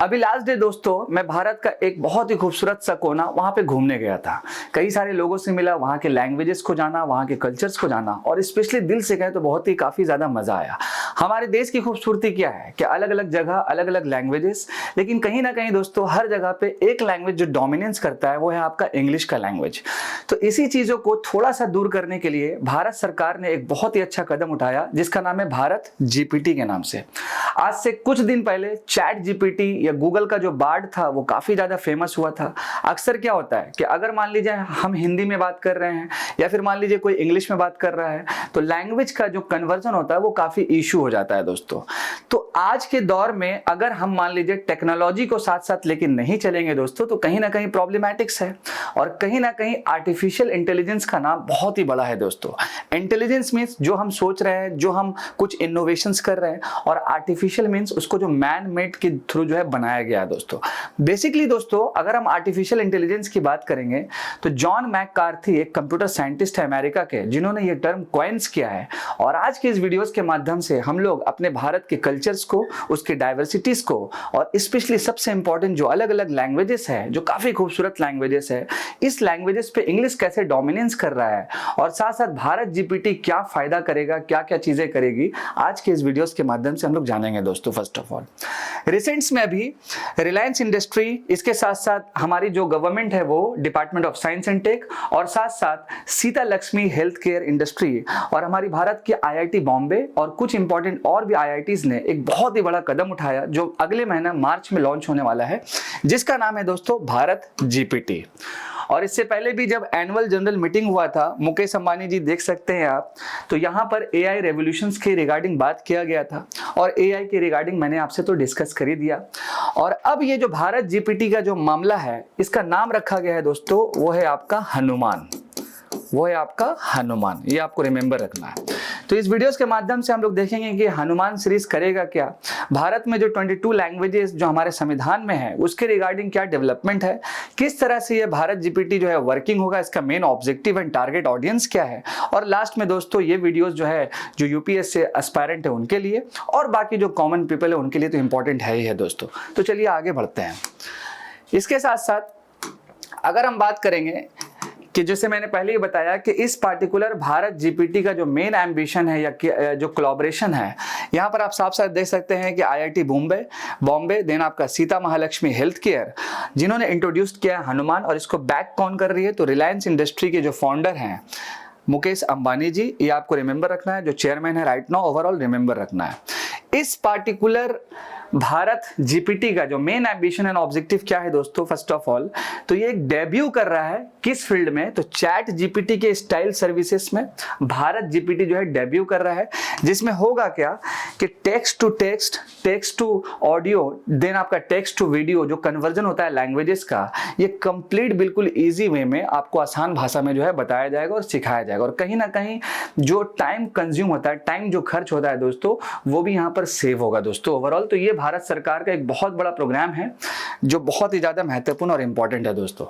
अभी last day दोस्तों मैं भारत का एक बहुत ही खूबसूरत सा कोना वहाँ पे घूमने गया था। कई सारे लोगों से मिला, वहाँ के लैंग्वेजेस को जाना, वहाँ के कल्चर्स को जाना और स्पेशली दिल से कहें तो बहुत ही काफ़ी ज़्यादा मज़ा आया। हमारे देश की खूबसूरती क्या है कि अलग अलग जगह अलग अलग लैंग्वेजेस, लेकिन कहीं ना कहीं दोस्तों हर जगह पे एक लैंग्वेज जो डोमिनेंस करता है वो है आपका इंग्लिश का लैंग्वेज। तो इसी चीज़ों को थोड़ा सा दूर करने के लिए भारत सरकार ने एक बहुत ही अच्छा कदम उठाया जिसका नाम है भारत जीपीटी के नाम से। आज से कुछ दिन पहले चैट जीपीटी या गूगल का जो बार्ड था वो काफी ज्यादा फेमस हुआ था। अक्सर क्या होता है कि अगर मान लीजिए हम हिंदी में बात कर रहे हैं या फिर मान लीजिए कोई इंग्लिश में बात कर रहा है तो लैंग्वेज का जो कन्वर्जन होता है वो काफी इशू हो जाता है दोस्तों। तो आज के दौर में अगर हम मान लीजिए टेक्नोलॉजी को साथ साथ लेके नहीं चलेंगे दोस्तों तो कहीं ना कहीं प्रॉब्लमैटिक्स है। और कहीं ना कहीं आर्टिफिशियल इंटेलिजेंस का नाम बहुत ही बड़ा है दोस्तों। इंटेलिजेंस मीन्स जो हम सोच रहे हैं, जो हम कुछ इनोवेशंस कर रहे हैं, और आर्टिफिशियल मीन्स उसको जो मैन मेड के थ्रू जो है बनाया गया है दोस्तों। बेसिकली दोस्तों अगर हम आर्टिफिशियल इंटेलिजेंस की बात करेंगे तो जॉन मैककार्थी एक कंप्यूटर साइंटिस्ट है अमेरिका के, जिन्होंने ये टर्म कॉइन्स किया है। और आज के इस वीडियोस के माध्यम से हम लोग अपने भारत के कल्चर्स को, उसके डाइवर्सिटीज को और स्पेशली सबसे इंपॉर्टेंट जो अलग अलग लैंग्वेजेस है, जो काफी खूबसूरत लैंग्वेजेस है, इस लैंग्वेजेस पे इंग्लिश कैसे डोमिनेंस कर रहा है और साथ साथ भारत जीपीटी क्या फायदा करेगा, क्या क्या चीजें करेगी, आज के इस वीडियोस के माध्यम से हम लोग जानेंगे दोस्तों। फर्स्ट ऑफ ऑल रिसेंट्स में अभी रिलायंस इंडस्ट्री, इसके साथ साथ हमारी जो गवर्नमेंट है वो department of science and tech, और साथ साथ Sita Lakshmi health care industry और हमारी भारत की आईआईटी बॉम्बे और कुछ इंपॉर्टेंट और भी आईआईटीज ने एक बहुत ही बड़ा कदम उठाया जो अगले महीना मार्च में लॉन्च होने वाला है, जिसका नाम है दोस्तों भारत जीपीटी। और इससे पहले भी जब एनुअल जनरल मीटिंग हुआ था, मुकेश अंबानी जी देख सकते हैं आप, तो यहाँ पर एआई रेवोल्यूशंस के रिगार्डिंग बात किया गया था और एआई के रिगार्डिंग मैंने आपसे तो डिस्कस कर ही दिया। और अब ये जो भारत जीपीटी का जो मामला है, इसका नाम रखा गया है दोस्तों, वो है आपका हनुमान। वो है आपका हनुमान, ये आपको रिमेंबर रखना है। तो इस वीडियोस के माध्यम से हम लोग देखेंगे कि हनुमान सीरीज करेगा क्या, भारत में जो 22 लैंग्वेजेस जो हमारे संविधान में है उसके रिगार्डिंग क्या डेवलपमेंट है, किस तरह से ये भारत जीपीटी जो है वर्किंग होगा, इसका main objective and target audience क्या है, और लास्ट में दोस्तों ये वीडियोस जो है जो यूपीएस से एस्पायरेंट है उनके लिए और बाकी जो कॉमन पीपल है उनके लिए तो इंपॉर्टेंट है ही है दोस्तों। तो चलिए आगे बढ़ते हैं। इसके साथ साथ अगर हम बात करेंगे कि जैसे मैंने पहले ही बताया कि इस पार्टिकुलर भारत जीपीटी का जो मेन एम्बिशन है या जो कोलैबोरेशन है, यहाँ पर आप साफ साफ देख सकते हैं कि आईआईटी बॉम्बे देन आपका सीता महालक्ष्मी हेल्थ केयर, जिन्होंने इंट्रोड्यूस किया है हनुमान, और इसको बैक कौन कर रही है तो रिलायंस इंडस्ट्री के जो फाउंडर हैं मुकेश अंबानी जी, ये आपको रिमेंबर रखना है, जो चेयरमैन है राइट नाउ, ओवरऑल रिमेंबर रखना है। इस पार्टिकुलर भारत जीपीटी का जो मेन एम्बिशन एंड ऑब्जेक्टिव क्या है दोस्तों, फर्स्ट ऑफ ऑल तो ये एक डेब्यू कर रहा है किस फील्ड में, तो चैट जीपीटी के स्टाइल सर्विसेज में भारत जीपीटी जो है डेब्यू कर रहा है, जिसमें होगा क्या कि text to text, text to audio, then आपका टेक्स्ट टू वीडियो जो कन्वर्जन होता है लैंग्वेजेस का, ये कंप्लीट बिल्कुल ईजी वे में आपको आसान भाषा में जो है बताया जाएगा और सिखाया जाएगा। और कहीं ना कहीं जो टाइम कंज्यूम होता है, टाइम जो खर्च होता है दोस्तों, वो भी यहाँ पर सेव होगा दोस्तों ओवरऑल। तो ये भारत सरकार का एक बहुत बड़ा प्रोग्राम है जो बहुत ही ज्यादा महत्वपूर्ण और इंपॉर्टेंट है दोस्तों।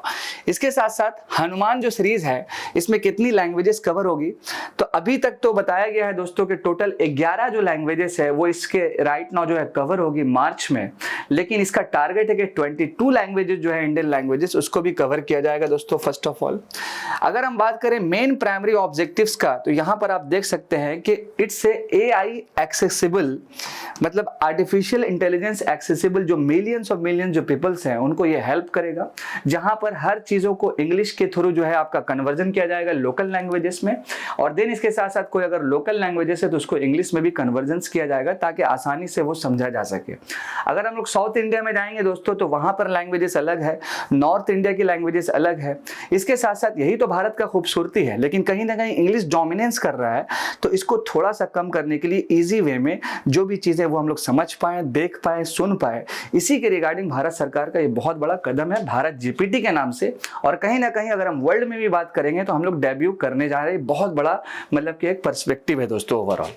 इसके साथ साथ हनुमान जो सीरीज है इसमें कितनी लैंग्वेजेस कवर होगी, तो अभी तक तो बताया गया है दोस्तों कि टोटल 11 जो लैंग्वेजेस है वो इसके राइट नाउ जो है कवर होगी मार्च में, लेकिन इसका टारगेट है कि 22 लैंग्वेजेस जो है इंडियन लैंग्वेजेस उसको भी कवर किया जाएगा दोस्तों। फर्स्ट ऑफ ऑल अगर हम बात करें मेन प्राइमरी ऑब्जेक्टिव्स का, तो यहां पर आप देख सकते हैं कि इट्स एआई एक्सेसिबल, मतलब आर्टिफिशियल इंटेलिजेंस एक्सेसिबल, जो मिलियंस ऑफ मिलियंस जो पीपल्स हैं उनको ये हेल्प करेगा, जहां पर हर चीजों को इंग्लिश के थ्रू जो है आपका कन्वर्जन किया जाएगा लोकल लैंग्वेजेस में, और देन इसके साथ साथ कोई अगर लोकल लैंग्वेजेस है तो उसको इंग्लिश में भी कन्वर्जन किया जाएगा ताकि आसानी से वो समझा जा सके। अगर हम लोग साउथ इंडिया में जाएंगे दोस्तों तो वहां पर लैंग्वेजेस अलग है, नॉर्थ इंडिया की लैंग्वेजेस अलग है। इसके साथ साथ यही तो भारत का खूबसूरती है, लेकिन कहीं ना कहीं इंग्लिश डोमिनेंस कर रहा है, तो इसको थोड़ा सा कम करने के लिए इजी वे में जो भी चीजें वो हम लोग समझ पाए, देख पाए, सुन पाए, इसी के रिगार्डिंग भारत सरकार का ये बहुत बड़ा कदम है भारत जीपीटी के नाम से। और कहीं ना कहीं अगर हम वर्ल्ड में भी बात करेंगे तो हम लोग डेब्यू करने जा रहे हैं, बहुत बड़ा मतलब कि एक पर्सपेक्टिव है दोस्तों ओवरऑल।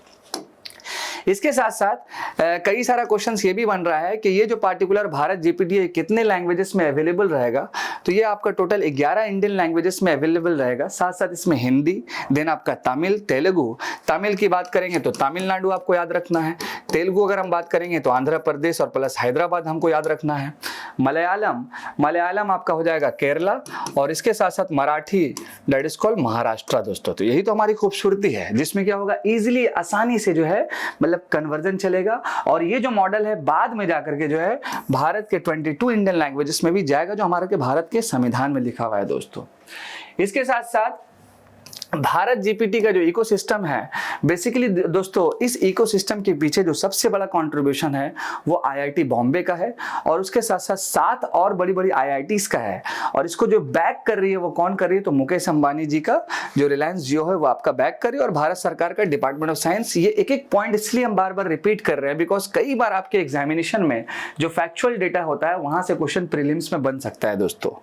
इसके साथ साथ कई सारा क्वेश्चन ये भी बन रहा है कि ये जो पार्टिकुलर भारत जीपीटी है कितने लैंग्वेजेस में अवेलेबल रहेगा। तो ये आपका टोटल 11 इंडियन लैंग्वेजेस में अवेलेबल रहेगा। साथ साथ इसमें हिंदी, देन आपका तमिल, तेलुगु। तमिल की बात करेंगे तो तमिलनाडु आपको याद रखना है। तेलुगु अगर हम बात करेंगे तो आंध्र प्रदेश और प्लस हैदराबाद हमको याद रखना है। मलयालम आपका हो जाएगा केरला, और इसके साथ साथ Marathi that is called Maharashtra दोस्तों। तो यही तो हमारी खूबसूरती है, जिसमें क्या होगा इजीली आसानी से जो है मतलब कन्वर्जन चलेगा। और ये जो मॉडल है बाद में जाकर के जो है भारत के 22 इंडियन लैंग्वेजेस में भी जाएगा, जो हमारे के भारत के संविधान में लिखा हुआ है दोस्तों। इसके साथ साथ भारत जीपीटी का जो इकोसिस्टम है, बेसिकली दोस्तों इस इकोसिस्टम के पीछे जो सबसे बड़ा कंट्रीब्यूशन है वो आईआईटी बॉम्बे का है, और उसके साथ साथ 7 और बड़ी बड़ी आईआईटीज का है। और इसको जो बैक कर रही है वो कौन कर रही है, तो मुकेश अंबानी जी का जो रिलायंस जियो है वो आपका बैक कर रही है, और भारत सरकार का डिपार्टमेंट ऑफ साइंस। ये एक पॉइंट इसलिए हम बार बार रिपीट कर रहे हैं बिकॉज कई बार आपके एग्जामिनेशन में जो फैक्चुअल डेटा होता है वहां से क्वेश्चन प्रीलिम्स में बन सकता है दोस्तों।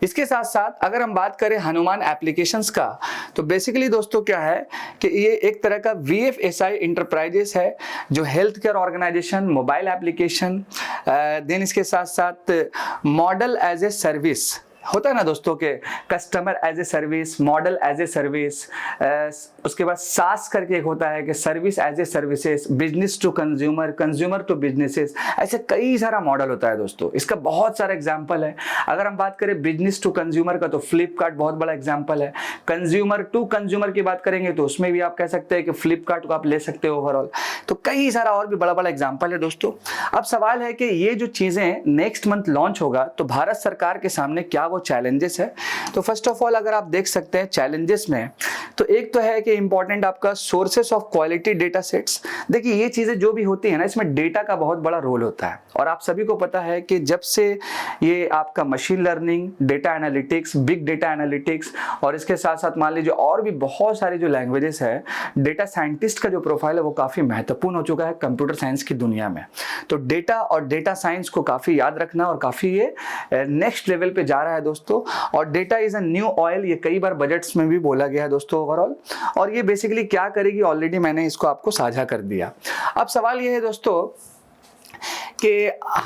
इसके साथ साथ अगर हम बात करें हनुमान एप्लीकेशंस का, तो बेसिकली दोस्तों क्या है कि ये एक तरह का VFSI इंटरप्राइजेस है जो health care organisation, mobile application, then इसके साथ साथ मॉडल एज ए सर्विस होता है ना दोस्तों के customer as a service, model as a service, उसके बाद सास करके एक होता है कि service as a services, business to consumer, consumer to businesses. ऐसे कई सारा मॉडल होता है दोस्तों। इसका बहुत सारा एग्जांपल है। अगर हम बात करें बिजनेस टू कंज्यूमर का तो फ्लिपकार्ट बहुत बड़ा एग्जांपल है। कंज्यूमर टू कंज्यूमर की बात करेंगे तो उसमें भी आप कह सकते हैं कि फ्लिपकार्ट को आप ले सकते हो ओवरऑल। तो कई सारा और भी बड़ा बड़ा एग्जाम्पल है दोस्तों। अब सवाल है कि ये जो चीजें नेक्स्ट मंथ लॉन्च होगा तो भारत सरकार के सामने क्या वो चैलेंजेस है। तो फर्स्ट ऑफ ऑल अगर आप देख सकते हैं चैलेंजेस में, तो एक तो है कि इंपॉर्टेंट आपका sources of quality data sets. देखिए ये चीजें जो भी होती है ना, इसमें डेटा का बहुत बड़ा रोल होता है, और आप सभी को पता है कि जब से ये आपका machine learning, data analytics, big data analytics, और इसके साथ साथ मान लीजिए और भी बहुत सारी जो लैंग्वेजेस है, डेटा साइंटिस्ट का जो प्रोफाइल है वो काफी महत्वपूर्ण हो चुका है कंप्यूटर साइंस की दुनिया में। तो डेटा और डेटा साइंस को काफी याद रखना, और काफी ये नेक्स्ट लेवल पे जा रहा है दोस्तों। और data is a new oil, ये कई बार बजट्स में भी बोला गया है दोस्तों ओवरऑल। और ये बेसिकली क्या करेगी ऑलरेडी मैंने इसको आपको साझा कर दिया। अब सवाल ये है दोस्तों कि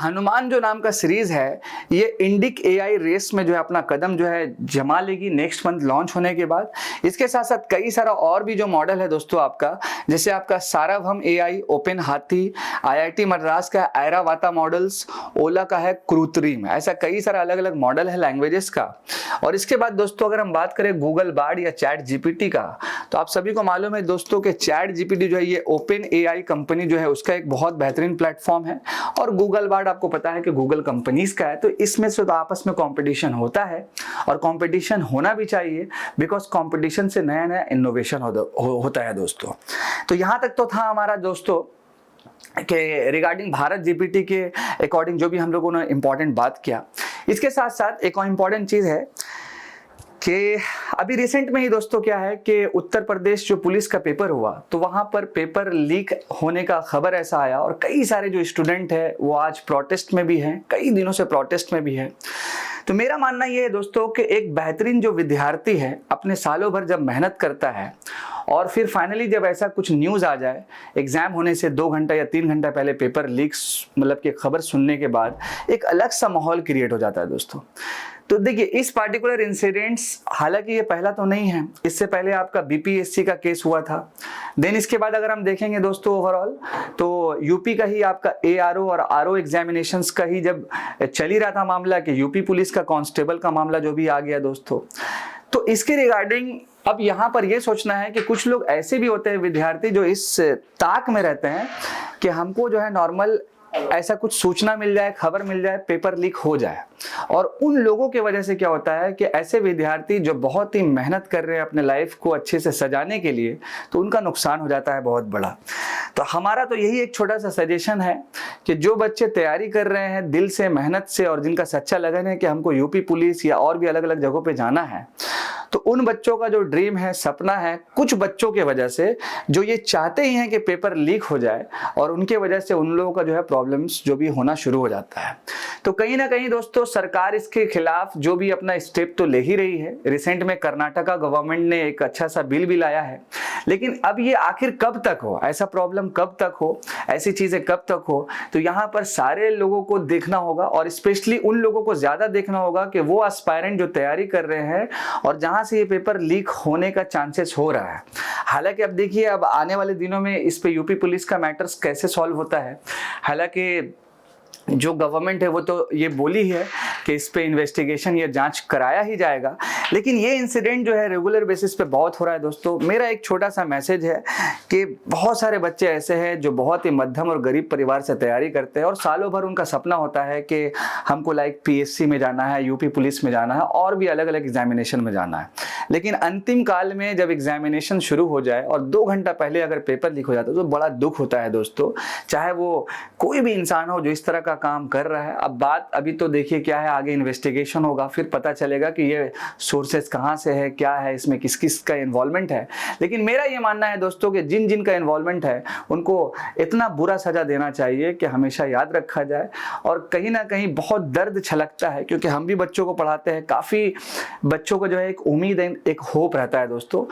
हनुमान जो नाम का सीरीज है ये इंडिक AI रेस में जो है अपना कदम जो है जमा लेगी नेक्स्ट मंथ लॉन्च होने के बाद। इसके साथ साथ कई सारा और भी जो मॉडल है दोस्तों आपका, जैसे आपका साराभम AI, ओपन हाथी, IIT मद्रास का ऐरावाता मॉडल्स, ओला का है कृत्रिम, ऐसा कई सारा अलग अलग मॉडल है लैंग्वेजेस का। और इसके बाद दोस्तों अगर हम बात करें गूगल बार्ड या चैट GPT का, तो आप सभी को मालूम है दोस्तों कि चैट GPT जो है ये ओपन AI कंपनी जो है उसका एक बहुत बेहतरीन प्लेटफॉर्म है, और गूगल बार्ड आपको पता है कि गूगल कंपनीज का है। तो इसमें से तो आपस में कंपटीशन होता है, और कंपटीशन होना भी चाहिए बिकॉज कंपटीशन से नया नया इनोवेशन होता है दोस्तों। तो यहाँ तक तो था हमारा दोस्तों कि रिगार्डिंग भारत जीपीटी के अकॉर्डिंग जो भी हम लोगों ने इंपॉर्टेंट बात किया। इसके साथ साथ एक और इम्पॉर्टेंट चीज है कि अभी रिसेंट में ही दोस्तों क्या है कि उत्तर प्रदेश जो पुलिस का पेपर हुआ, तो वहां पर पेपर लीक होने का खबर ऐसा आया, और कई सारे जो स्टूडेंट है वो आज प्रोटेस्ट में भी हैं, कई दिनों से प्रोटेस्ट में भी है। तो मेरा मानना ये है दोस्तों कि एक बेहतरीन जो विद्यार्थी है अपने सालों भर जब मेहनत करता है, और फिर फाइनली जब ऐसा कुछ न्यूज़ आ जाए एग्जाम होने से 2 घंटा या 3 घंटा पहले पेपर लीक मतलब कि खबर सुनने के बाद, एक अलग सा माहौल क्रिएट हो जाता है दोस्तों। तो देखिए इस पार्टिकुलर इंसिडेंट्स, हालांकि ये पहला तो नहीं है, इससे पहले आपका BPSC का केस हुआ था। देन इसके बाद अगर हम देखेंगे दोस्तों ओवरऑल, तो यूपी का ही आपका ARO और RO एग्जामिनेशंस का ही जब चल ही रहा था मामला कि यूपी पुलिस का कांस्टेबल का मामला जो भी आ गया दोस्तों। तो इसके रिगार्डिंग अब यहाँ पर ये सोचना है कि कुछ लोग ऐसे भी होते हैं विद्यार्थी जो इस ताक में रहते हैं कि हमको जो है नॉर्मल ऐसा कुछ सूचना मिल जाए, खबर मिल जाए, पेपर लीक हो जाए। और उन लोगों की वजह से क्या होता है कि ऐसे विद्यार्थी जो बहुत ही मेहनत कर रहे हैं अपने लाइफ को अच्छे से सजाने के लिए, तो उनका नुकसान हो जाता है बहुत बड़ा। तो हमारा तो यही एक छोटा सा सजेशन है कि जो बच्चे तैयारी कर रहे हैं दिल से, मेहनत से, और जिनका सच्चा लगन है कि हमको यूपी पुलिस या और भी अलग अलग जगहों पे जाना है, तो उन बच्चों का जो ड्रीम है, सपना है, कुछ बच्चों के वजह से जो ये चाहते ही हैं कि पेपर लीक हो जाए, और उनके वजह से उन लोगों का जो है प्रॉब्लम्स जो भी होना शुरू हो जाता है। तो कहीं ना कहीं दोस्तों सरकार इसके खिलाफ जो भी अपना स्टेप तो ले ही रही है। रिसेंट में कर्नाटका गवर्नमेंट ने एक अच्छा सा बिल भी लाया है, लेकिन अब ये आखिर कब तक हो, ऐसा प्रॉब्लम कब तक हो, ऐसी चीजें कब तक हो, तो यहाँ पर सारे लोगों को देखना होगा, और स्पेशली उन लोगों को ज्यादा देखना होगा कि वो एस्पायरेंट जो तैयारी कर रहे हैं और जहां से ये पेपर लीक होने का चांसेस हो रहा है। हालांकि अब देखिए, अब आने वाले दिनों में इस पे यूपी पुलिस का मैटर्स कैसे सॉल्व होता है। हालांकि जो गवर्नमेंट है वो तो ये बोली है कि इस पे इन्वेस्टिगेशन या जांच कराया ही जाएगा, लेकिन ये इंसिडेंट जो है रेगुलर बेसिस पे बहुत हो रहा है दोस्तों। मेरा एक छोटा सा मैसेज है कि बहुत सारे बच्चे ऐसे हैं जो बहुत ही मध्यम और गरीब परिवार से तैयारी करते हैं और सालों भर उनका सपना होता है कि हमको लाइक पीएससी में जाना है, यूपी पुलिस में जाना है और भी अलग अलग एग्जामिनेशन में जाना है, लेकिन अंतिम काल में जब एग्जामिनेशन शुरू हो जाए और 2 घंटा पहले अगर पेपर लीक हो जाता है तो बड़ा दुख होता है दोस्तों। चाहे वो कोई भी इंसान हो जो इस तरह का काम कर रहा है। अब बात अभी तो देखिए क्या है, आगे इन्वेस्टिगेशन होगा, फिर पता चलेगा कि ये सोर्सेस कहाँ से है, क्या है, इसमें किस किस का इन्वॉल्वमेंट है। लेकिन मेरा ये मानना है दोस्तों कि जिन जिन का इन्वॉल्वमेंट है उनको इतना बुरा सजा देना चाहिए कि हमेशा याद रखा जाए। और कहीं ना कहीं बहुत दर्द छलकता है, क्योंकि हम भी बच्चों को पढ़ाते हैं, काफ़ी बच्चों को जो है एक उम्मीद, एक होप रहता है दोस्तों।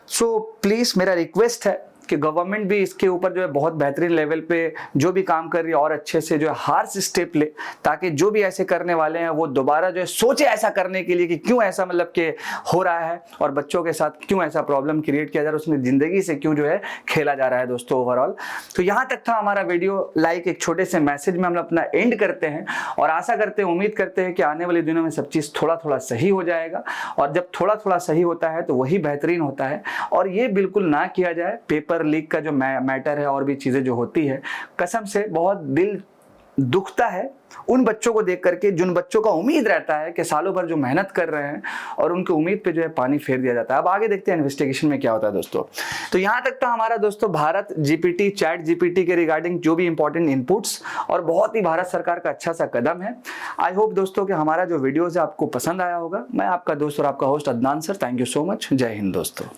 सो प्लीज़ मेरा रिक्वेस्ट है कि गवर्नमेंट भी इसके ऊपर जो है बहुत बेहतरीन लेवल पे जो भी काम कर रही है और अच्छे से जो है हार्श स्टेप ले, ताकि जो भी ऐसे करने वाले हैं वो दोबारा जो है सोचे ऐसा करने के लिए कि क्यों ऐसा मतलब कि हो रहा है और बच्चों के साथ क्यों ऐसा प्रॉब्लम क्रिएट किया जा रहा है, उसमें ज़िंदगी से क्यों जो है खेला जा रहा है दोस्तों ओवरऑल। तो यहाँ तक था हमारा वीडियो। लाइक एक छोटे से मैसेज में हम अपना एंड करते हैं और आशा करते हैं, उम्मीद करते हैं कि आने वाले दिनों में सब चीज़ थोड़ा थोड़ा सही हो जाएगा, और जब थोड़ा थोड़ा सही होता है तो वही बेहतरीन होता है। और ये बिल्कुल ना किया जाए, पेपर लीक का जो मैटर है और भी चीजें जो होती है, कसम से बहुत दिल दुखता है उन बच्चों को देख करके जिन बच्चों का उम्मीद रहता है कि सालों भर जो मेहनत कर रहे हैं और उनकी उम्मीद पे जो है पानी फेर दिया जाता है। अब आगे देखते हैं इन्वेस्टिगेशन में क्या होता है दोस्तों। तो यहाँ तक था हमारा दोस्तों भारत जीपीटी, चैट जीपीटी के रिगार्डिंग जो भी इंपॉर्टेंट इनपुट्स, और बहुत ही भारत सरकार का अच्छा सा कदम है। आई होप दोस्तों कि हमारा जो वीडियोज है आपको पसंद आया होगा। मैं आपका दोस्त और आपका host Adnan sir, thank you so much. जय हिंद दोस्तों।